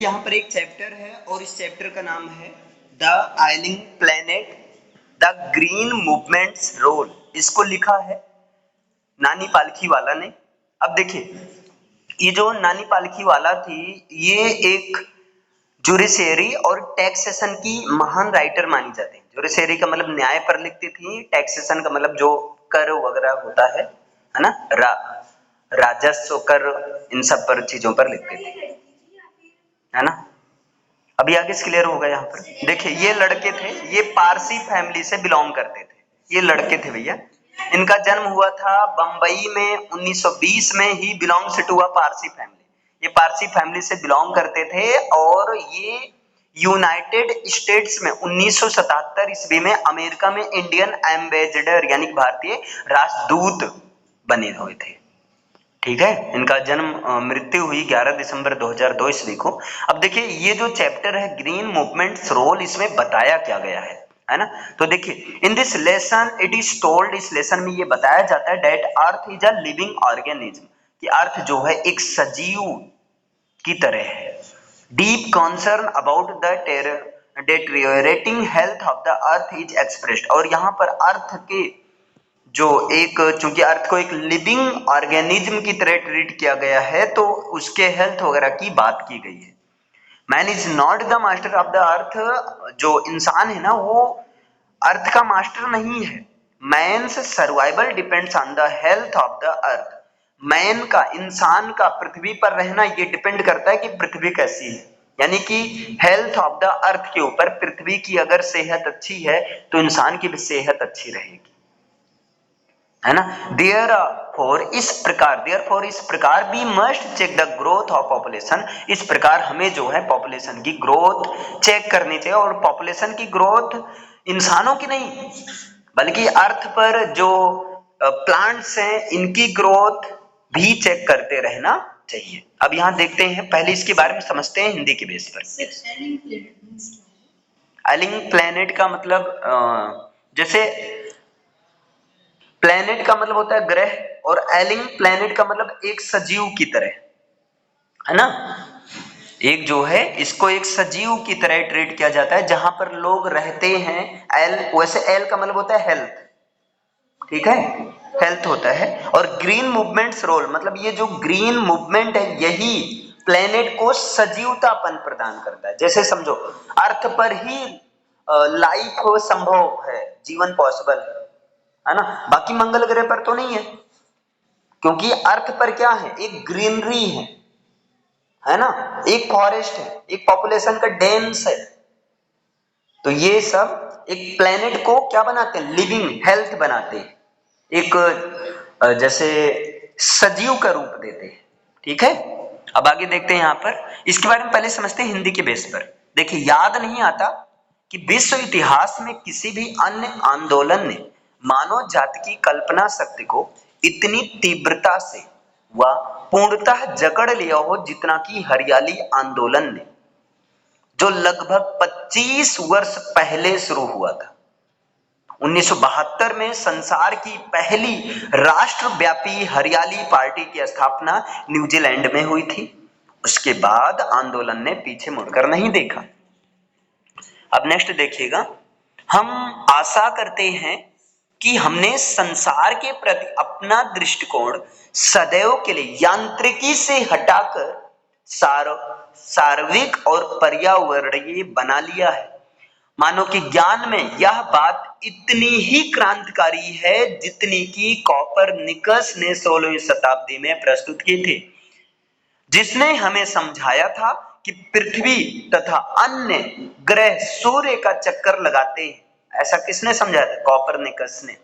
यहाँ पर एक चैप्टर है और इस चैप्टर का नाम है the ailing planet the green movement's role. इसको लिखा है नानी पालखीवाला ने। अब देखिए, ये जो नानी पालखीवाला थी, ये एक जुडिशरी और टैक्सेशन की महान राइटर मानी जाती है। जुडिशरी का मतलब न्याय पर लिखती थी, टैक्सेशन का मतलब जो कर वगैरह होता है ना, राजस्व कर, इन सब पर चीजों पर लिखती थी, है ना। अभी आगे क्लियर होगा। यहाँ पर देखिए, ये लड़के थे, ये पारसी फैमिली से बिलोंग करते थे। ये लड़के थे भैया, इनका जन्म हुआ था बंबई में 1920 में ही। Belongs to a Parsi family, ये पारसी फैमिली से बिलोंग करते थे और ये यूनाइटेड स्टेट्स में 1977 ईस्वी में अमेरिका में इंडियन एम्बेसडर यानी भारतीय राजदूत बने हुए थे। ठीक है, इनका जन्म मृत्यु हुई 11 दिसंबर 2002 ईस्वी को। अब देखिए, ये जो चैप्टर है ग्रीन मूवमेंट्स रोल, इसमें बताया क्या गया है ना। तो देखिए, in this lesson it is told, इस लेसन में ये बताया जाता है that earth is a living organism, कि अर्थ जो है एक सजीव की तरह है। Deep concern about the deteriorating health of the earth is expressed, और यहाँ पर अर्थ के जो एक, चूंकि अर्थ को एक लिविंग ऑर्गेनिज्म की तरह ट्रीट किया गया है, तो उसके हेल्थ वगैरह की बात की गई है। Man is not the master of the अर्थ, जो इंसान है ना, वो अर्थ का मास्टर नहीं है। Man's survival depends on the health of the earth. Man का, इंसान का पृथ्वी पर रहना ये डिपेंड करता है कि पृथ्वी कैसी है, यानी कि हेल्थ ऑफ द अर्थ के ऊपर। पृथ्वी की अगर सेहत अच्छी है तो इंसान की भी सेहत अच्छी रहेगी, है ना। देयरफॉर इस प्रकार भी must check the growth of population. इस प्रकार हमें जो है पॉपुलेशन की ग्रोथ चेक करनी चाहिए, और पॉपुलेशन की ग्रोथ इंसानों की नहीं, बल्कि अर्थ पर जो प्लांट्स हैं इनकी ग्रोथ भी चेक करते रहना चाहिए। अब यहाँ देखते हैं, पहले इसके बारे में समझते हैं हिंदी के बेस पर। एलिंग प्लेनेट का मतलब जैसे प्लेनेट का मतलब होता है ग्रह, और एलिंग प्लेनेट का मतलब एक सजीव की तरह, है ना। एक जो है, इसको एक सजीव की तरह ट्रीट किया जाता है जहां पर लोग रहते हैं। एल, वैसे एल का मतलब होता है हेल्थ, ठीक है, हेल्थ होता है। और ग्रीन मूवमेंट्स रोल, मतलब ये जो ग्रीन मूवमेंट है यही प्लेनेट को सजीवतापन प्रदान करता है। जैसे समझो, अर्थ पर ही लाइफ संभव है, जीवन पॉसिबल है ना। बाकी मंगल ग्रह पर तो नहीं है, क्योंकि अर्थ पर क्या है, एक ग्रीनरी है ना, एक फॉरेस्ट है, एक पॉपुलेशन का डेंस है। तो ये सब एक प्लेनेट को क्या बनाते हैं, लिविंग हेल्थ बनाते हैं, एक जैसे सजीव का रूप देते हैं। ठीक है, अब आगे देखते हैं। यहां पर इसके बारे में पहले समझते हैं हिंदी के बेस पर। देखिए, याद नहीं आता कि विश्व इतिहास में किसी भी अन्य आंदोलन ने मानव जाति की कल्पना शक्ति को इतनी तीव्रता से व पूर्णतः जकड़ लिया हो जितना कि हरियाली आंदोलन ने, जो लगभग 25 वर्ष पहले शुरू हुआ था। 1972 में संसार की पहली राष्ट्रव्यापी हरियाली पार्टी की स्थापना न्यूजीलैंड में हुई थी। उसके बाद आंदोलन ने पीछे मुड़कर नहीं देखा। अब नेक्स्ट देखिएगा, हम आशा करते हैं कि हमने संसार के प्रति अपना दृष्टिकोण सदैव के लिए यांत्रिकी से हटाकर सार्वविक और पर्यावरणीय बना लिया है। मानव के ज्ञान में यह बात इतनी ही क्रांतिकारी है जितनी कि कॉपरनिकस ने 16वीं शताब्दी में प्रस्तुत की थी, जिसने हमें समझाया था कि पृथ्वी तथा अन्य ग्रह सूर्य का चक्कर लगाते हैं। ऐसा किसने समझाया था, कॉपरनिकस ने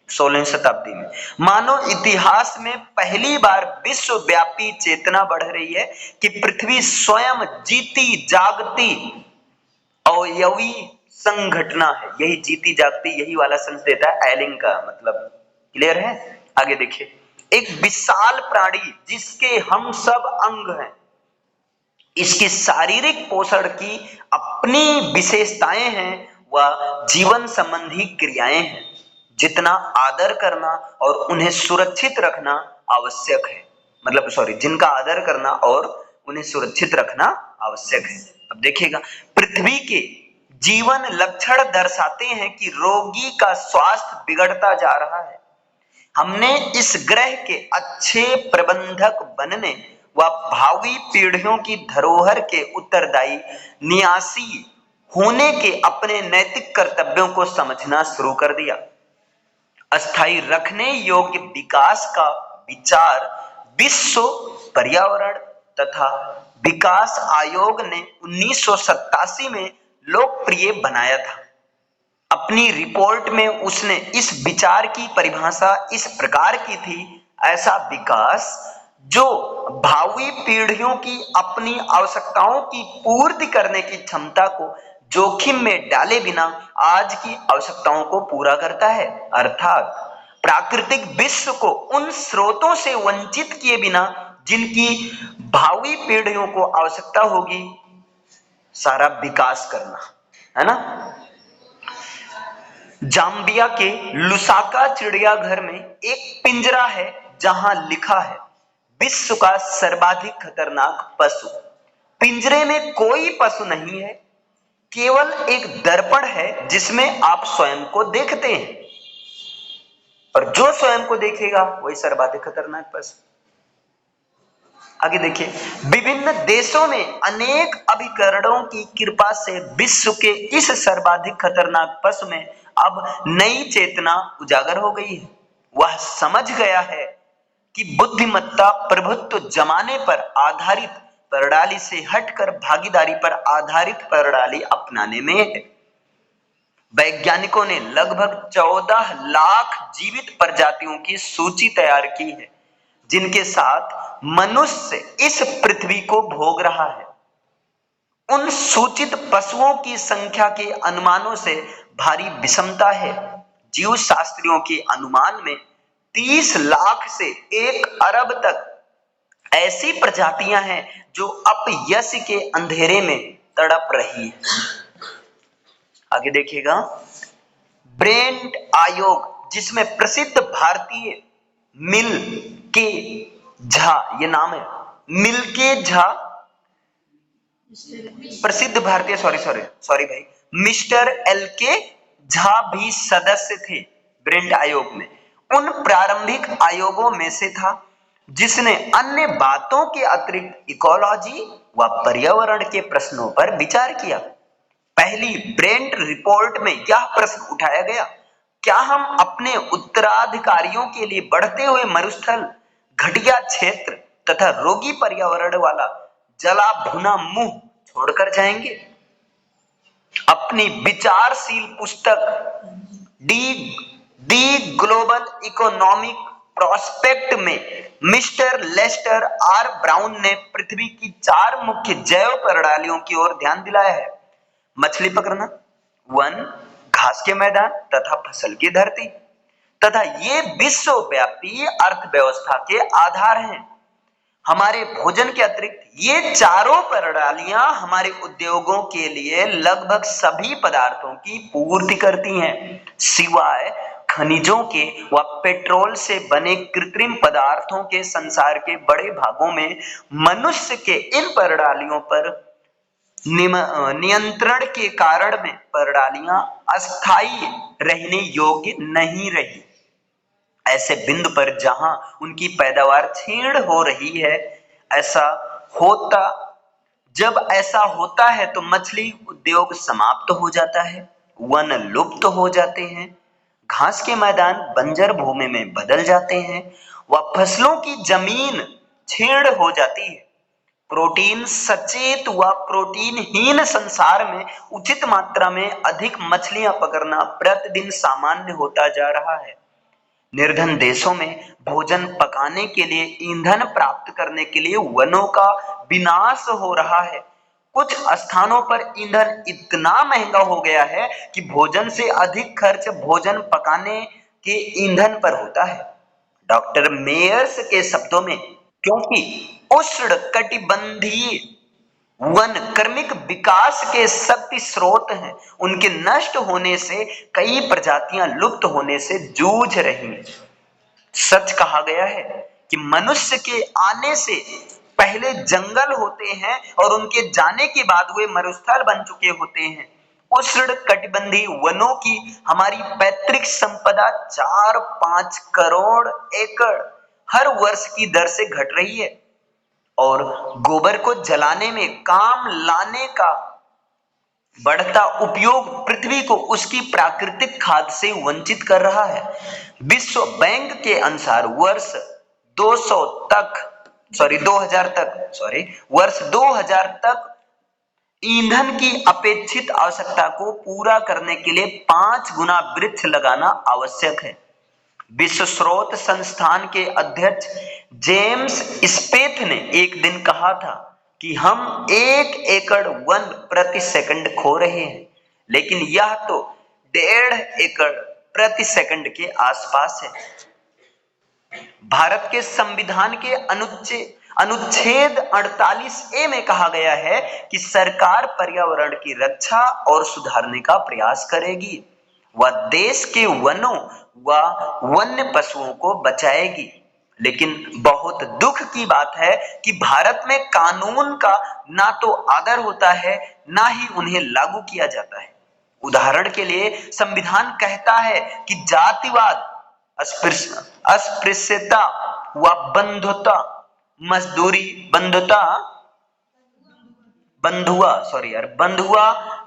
16वीं शताब्दी में। मानव इतिहास में पहली बार विश्वव्यापी चेतना बढ़ रही है कि पृथ्वी स्वयं जीती जागती अवयवी संघटना है। यही जीती जागती, यही वाला सेंस देता है एलिंग का मतलब। क्लियर है। आगे देखिए, एक विशाल प्राणी जिसके हम सब अंग हैं, इसकी शारीरिक पोषण की अपनी विशेषताएं हैं व जीवन संबंधी क्रियाएं हैं, जितना आदर करना और उन्हें सुरक्षित रखना आवश्यक है। मतलब जिनका आदर करना और उन्हें सुरक्षित रखना आवश्यक है। अब देखिएगा, पृथ्वी के जीवन लक्षण दर्शाते हैं कि रोगी का स्वास्थ्य बिगड़ता जा रहा है। हमने इस ग्रह के अच्छे प्रबंधक बनने व भावी पीढ़ियों की धरोहर के उत्तरदायी नियासी होने के अपने नैतिक कर्तव्यों को समझना शुरू कर दिया। अस्थायी रखने योग्य विकास का विचार विश्व पर्यावरण तथा विकास आयोग ने 1987 में लोकप्रिय बनाया था। अपनी रिपोर्ट में उसने इस विचार की परिभाषा इस प्रकार की थी: ऐसा विकास जो भावी पीढ़ियों की अपनी आवश्यकताओं की पूर्ति करने की क्षमता को जोखिम में डाले बिना आज की आवश्यकताओं को पूरा करता है, अर्थात प्राकृतिक विश्व को उन स्रोतों से वंचित किए बिना जिनकी भावी पीढ़ियों को आवश्यकता होगी, सारा विकास करना, है ना। जाम्बिया के लुसाका चिड़ियाघर में एक पिंजरा है जहां लिखा है, विश्व का सर्वाधिक खतरनाक पशु। पिंजरे में कोई पशु नहीं है, केवल एक दर्पण है जिसमें आप स्वयं को देखते हैं, और जो स्वयं को देखेगा वही सर्वाधिक खतरनाक पशु। आगे देखिए, विभिन्न देशों में अनेक अभिकरणों की कृपा से विश्व के इस सर्वाधिक खतरनाक पशु में अब नई चेतना उजागर हो गई है। वह समझ गया है कि बुद्धिमत्ता प्रभुत्व जमाने पर आधारित प्रणाली से हटकर भागीदारी पर आधारित प्रणाली अपनाने में है। वैज्ञानिकों ने लगभग 14 लाख जीवित प्रजातियों की सूची तैयार की है जिनके साथ मनुष्य इस पृथ्वी को भोग रहा है। उन सूचित पशुओं की संख्या के अनुमानों से भारी विषमता है। जीव शास्त्रियों के अनुमान में 30 लाख से 1 अरब तक ऐसी प्रजातियां हैं जो अपयश के अंधेरे में तड़प रही है। आगे देखिएगा, ब्रेंट आयोग जिसमें प्रसिद्ध भारतीय मिल के झा, ये नाम है मिल के झा, प्रसिद्ध भारतीय सॉरी भाई मिस्टर एल के झा भी सदस्य थे ब्रेंट आयोग में। उन प्रारंभिक आयोगों में से था जिसने अन्य बातों के अतिरिक्त इकोलॉजी व पर्यावरण के प्रश्नों पर विचार किया। पहली ब्रेंट रिपोर्ट में यह प्रश्न उठाया गया, क्या हम अपने उत्तराधिकारियों के लिए बढ़ते हुए मरुस्थल, घटिया क्षेत्र तथा रोगी पर्यावरण वाला जला भुना मुंह छोड़कर जाएंगे? अपनी विचारशील पुस्तक दी ग्लोबल इकोनॉमिक प्रोस्पेक्ट में मिस्टर लेस्टर आर ब्राउन ने पृथ्वी की 4 मुख्य जैव प्रणालियों की ओर ध्यान दिलाया है: मछली पकड़ना, वन, घास के मैदान तथा फसल की धरती, तथा ये विश्वव्यापी अर्थव्यवस्था के आधार हैं। हमारे भोजन के अतिरिक्त ये चारों प्रणालियां हमारे उद्योगों के लिए लगभग सभी पदार्थों की पूर्ति करती हैं, सिवाय खनिजों के व पेट्रोल से बने कृत्रिम पदार्थों के। संसार के बड़े भागों में मनुष्य के इन प्रणालियों पर नियंत्रण के कारण में प्रणालियां अस्थायी रहने योग्य नहीं रही। ऐसे बिंदु पर जहां उनकी पैदावार क्षीण हो रही है, जब ऐसा होता है तो मछली उद्योग समाप्त हो जाता है, वन लुप्त हो जाते हैं, घास के मैदान बंजर भूमि में बदल जाते हैं व फसलों की जमीन क्षीण हो जाती है। प्रोटीन सचेत व प्रोटीनहीन संसार में उचित मात्रा में अधिक मछलियां पकड़ना प्रतिदिन सामान्य होता जा रहा है। निर्धन देशों में भोजन पकाने के लिए ईंधन प्राप्त करने के लिए वनों का विनाश हो रहा है। कुछ स्थानों पर ईंधन इतना महंगा हो गया है कि भोजन से अधिक खर्च भोजन पकाने के ईंधन पर होता है। डॉक्टर मेयर्स के शब्दों में, क्योंकि उष्णकटिबंधीय वन क्रमिक विकास के शक्ति स्रोत हैं, उनके नष्ट होने से कई प्रजातियां लुप्त होने से जूझ रही हैं। सच कहा गया है कि मनुष्य के आने से पहले जंगल होते हैं और उनके जाने के बाद वे मरुस्थल बन चुके होते हैं। उष्णकटिबंधीय वनों की हमारी पैतृक संपदा 4-5 करोड़ एकड़ हर वर्ष की दर से घट रही है और गोबर को जलाने में काम लाने का बढ़ता उपयोग पृथ्वी को उसकी प्राकृतिक खाद से वंचित कर रहा है। विश्व बैंक के अनुसार वर्ष 2000 तक ईंधन की अपेक्षित आवश्यकता को पूरा करने के लिए 5 गुना वृक्ष लगाना आवश्यक है। विश्व स्रोत संस्थान के अध्यक्ष जेम्स स्पेथ ने एक दिन कहा था कि हम 1 एकड़ वन प्रति सेकंड खो रहे हैं, लेकिन यह तो 1.5 एकड़ प्रति सेकंड के आसपास है। भारत के संविधान के अनुच्छेद 48A में कहा गया है कि सरकार पर्यावरण की रक्षा और सुधारने का प्रयास करेगी। वह देश के वनों व वन्य पशुओं को बचाएगी। लेकिन बहुत दुख की बात है कि भारत में कानून का ना तो आदर होता है, ना ही उन्हें लागू किया जाता है। उदाहरण के लिए संविधान कहता है कि जातिवाद, अस्पृश्यता व बंधुआ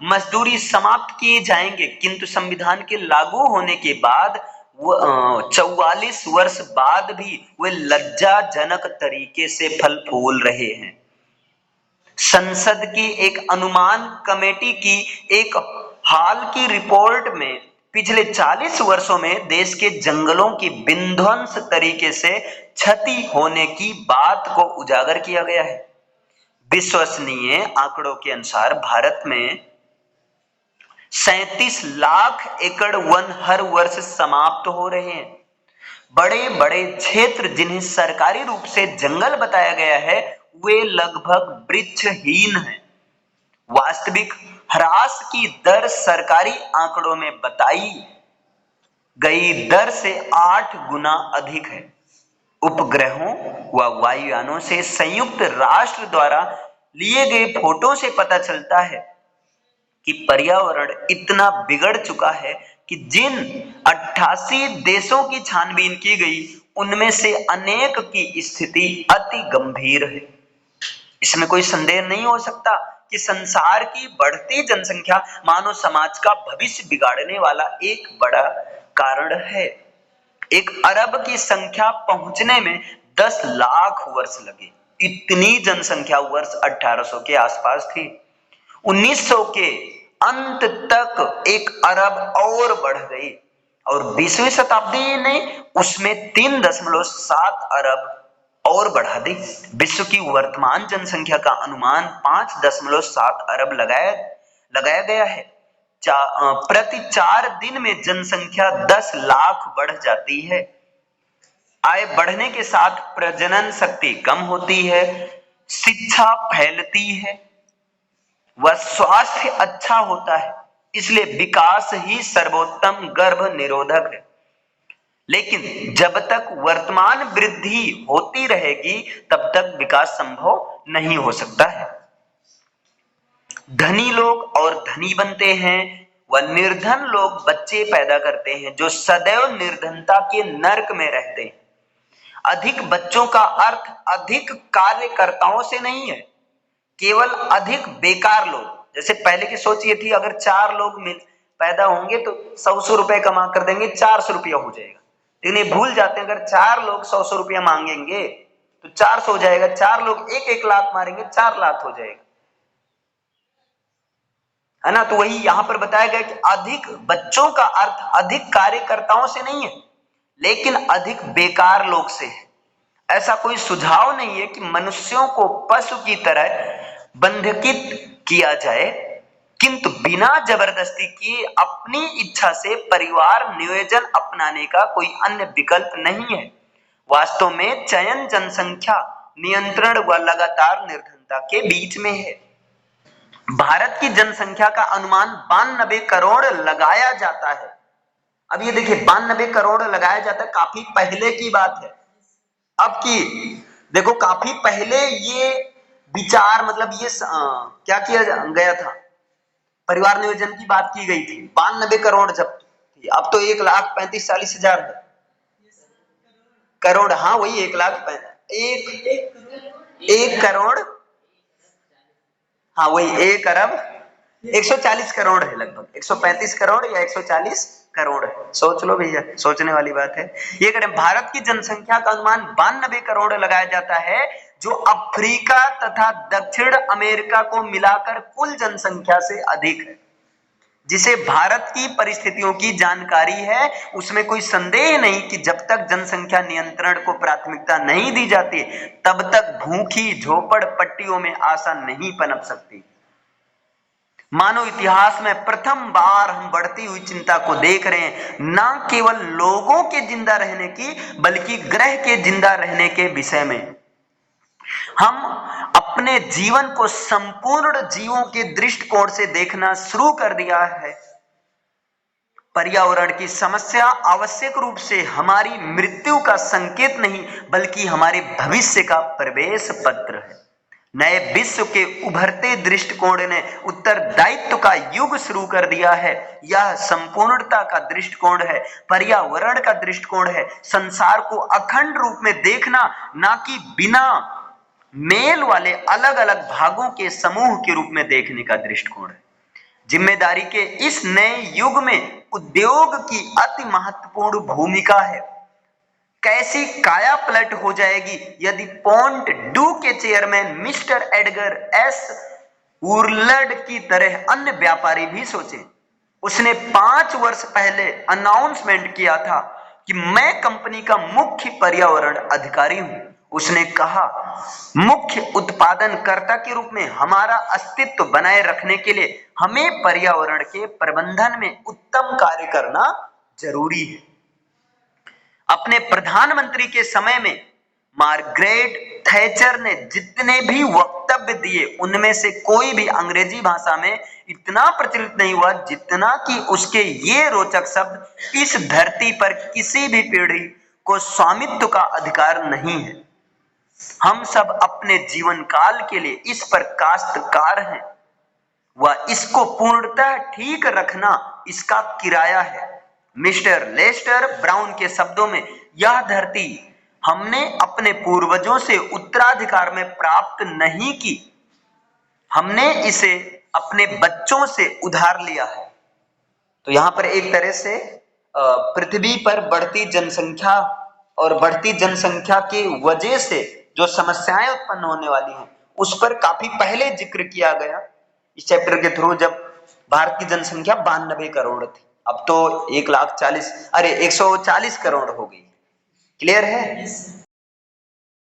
मजदूरी समाप्त किए जाएंगे, किंतु संविधान के लागू होने के बाद 44 वर्ष बाद भी वे लज्जाजनक तरीके से फल फूल रहे हैं। संसद की एक अनुमान कमेटी की एक हाल की रिपोर्ट में पिछले 40 वर्षों में देश के जंगलों की विध्वंस तरीके से क्षति होने की बात को उजागर किया गया है। विश्वसनीय आंकड़ों के अनुसार भारत में 37 लाख एकड़ वन हर वर्ष समाप्त हो रहे हैं। बड़े बड़े क्षेत्र जिन्हें सरकारी रूप से जंगल बताया गया है, वे लगभग वृक्षहीन हैं। वास्तविक ह्रास की दर सरकारी आंकड़ों में बताई गई दर से 8 गुना अधिक है। उपग्रहों व वायुयानों से संयुक्त राष्ट्र द्वारा लिए गए फोटो से पता चलता है कि पर्यावरण इतना बिगड़ चुका है कि जिन 88 देशों की छानबीन की गई, उनमें से अनेक की स्थिति अति गंभीर है। इसमें कोई संदेह नहीं हो सकता कि संसार की बढ़ती जनसंख्या मानव समाज का भविष्य बिगाड़ने वाला एक बड़ा कारण है। 1 अरब की संख्या पहुंचने में 10 लाख वर्ष लगे। इतनी जनसंख्या वर्ष 1800 के आसपास थी। 1900 के अंत तक 1 अरब और बढ़ गई और 20वीं शताब्दी ने उसमें 3.7 अरब और बढ़ा दी। विश्व की वर्तमान जनसंख्या का अनुमान 5.7 अरब लगाया गया है। प्रति 4 दिन में जनसंख्या 10 लाख बढ़ जाती है। आय बढ़ने के साथ प्रजनन शक्ति कम होती है, शिक्षा फैलती है व स्वास्थ्य अच्छा होता है। इसलिए विकास ही सर्वोत्तम गर्भ निरोधक है। लेकिन जब तक वर्तमान वृद्धि होती रहेगी, तब तक विकास संभव नहीं हो सकता है। धनी लोग और धनी बनते हैं व निर्धन लोग बच्चे पैदा करते हैं जो सदैव निर्धनता के नर्क में रहते हैं। अधिक बच्चों का अर्थ अधिक कार्यकर्ताओं से नहीं है, केवल अधिक बेकार लोग। जैसे पहले की सोच ये थी, अगर 4 लोग पैदा होंगे तो 100 रुपए कमा कर देंगे, 400 रुपया हो जाएगा। लेकिन ये भूल जाते हैं, अगर 4 लोग 100 रुपया मांगेंगे तो 400 हो जाएगा। 4 लोग 1-1 लाख मारेंगे, 4 लाख हो जाएगा, है ना। तो वही यहां पर बताया गया कि अधिक बच्चों का अर्थ अधिक कार्यकर्ताओं से नहीं है, लेकिन अधिक बेकार लोग से है। ऐसा कोई सुझाव नहीं है कि मनुष्यों को पशु की तरह बंधकित किया जाए, किंतु बिना जबरदस्ती किए अपनी इच्छा से परिवार नियोजन अपनाने का कोई अन्य विकल्प नहीं है। वास्तव में चयन जनसंख्या नियंत्रण व लगातार निर्धनता के बीच में है। भारत की जनसंख्या का अनुमान 92 करोड़ लगाया जाता है। अब ये देखिए, 92 करोड़ लगाया जाता है, काफी पहले की बात है। अब की देखो काफी पहले ये विचार मतलब ये क्या किया गया था, परिवार नियोजन की बात की गई थी, 92 करोड़ जब थी, अब तो 1,35,40,000 है। करोड़, हाँ वही 1 करोड़, हाँ वही 1 अरब 140 करोड़ है, लगभग 135 करोड़ या 140 करोड़ है। सोच लो भैया, सोचने वाली बात है। ये करें, भारत की जनसंख्या का अनुमान 92 करोड़ लगाया जाता है, जो अफ्रीका तथा दक्षिण अमेरिका को मिलाकर कुल जनसंख्या से अधिक है। जिसे भारत की परिस्थितियों की जानकारी है, उसमें कोई संदेह नहीं कि जब तक जनसंख्या नियंत्रण को प्राथमिकता नहीं दी जाती, तब तक भूखी झोपड़पट्टियों में आशा नहीं पनप सकती। मानव इतिहास में प्रथम बार हम बढ़ती हुई चिंता को देख रहे हैं, न केवल लोगों के जिंदा रहने की, बल्कि ग्रह के जिंदा रहने के विषय में। हम अपने जीवन को संपूर्ण जीवों के दृष्टिकोण से देखना शुरू कर दिया है। पर्यावरण की समस्या आवश्यक रूप से हमारी मृत्यु का संकेत नहीं, बल्कि हमारे भविष्य का प्रवेश पत्र है। नए विश्व के उभरते दृष्टिकोण ने उत्तरदायित्व का युग शुरू कर दिया है। यह संपूर्णता का दृष्टिकोण है, पर्यावरण का दृष्टिकोण है, संसार को अखंड रूप में देखना, ना कि बिना मेल वाले अलग अलग भागों के समूह के रूप में देखने का दृष्टिकोण है। जिम्मेदारी के इस नए युग में उद्योग की अति महत्वपूर्ण भूमिका है। कैसी काया पलट हो जाएगी यदि पॉन्ट डू के चेयरमैन मिस्टर एडगर एस वुरलड की तरह अन्य व्यापारी भी सोचे। उसने 5 वर्ष पहले अनाउंसमेंट किया था कि मैं कंपनी का मुख्य पर्यावरण अधिकारी हूं। उसने कहा, मुख्य उत्पादनकर्ता के रूप में हमारा अस्तित्व बनाए रखने के लिए हमें पर्यावरण के प्रबंधन में उत्तम कार्य करना जरूरी है। अपने प्रधानमंत्री के समय में मार्गरेट थैचर ने जितने भी वक्तव्य दिए, उनमें से कोई भी अंग्रेजी भाषा में इतना प्रचलित नहीं हुआ जितना कि उसके ये रोचक शब्द, इस धरती पर किसी भी पीढ़ी को स्वामित्व का अधिकार नहीं है। हम सब अपने जीवन काल के लिए इस पर काश्तकार हैं, वह इसको पूर्णतः ठीक रखना इसका किराया है। मिस्टर लेस्टर ब्राउन के शब्दों में, यह धरती हमने अपने पूर्वजों से उत्तराधिकार में प्राप्त नहीं की, हमने इसे अपने बच्चों से उधार लिया है। तो यहां पर एक तरह से पृथ्वी पर बढ़ती जनसंख्या और बढ़ती जनसंख्या की वजह से जो समस्याएं उत्पन्न होने वाली हैं, उस पर काफी पहले जिक्र किया गया इस चैप्टर के थ्रू, जब भारत की जनसंख्या 92 करोड़ थी। अब तो 140 करोड़ हो गई। क्लियर है?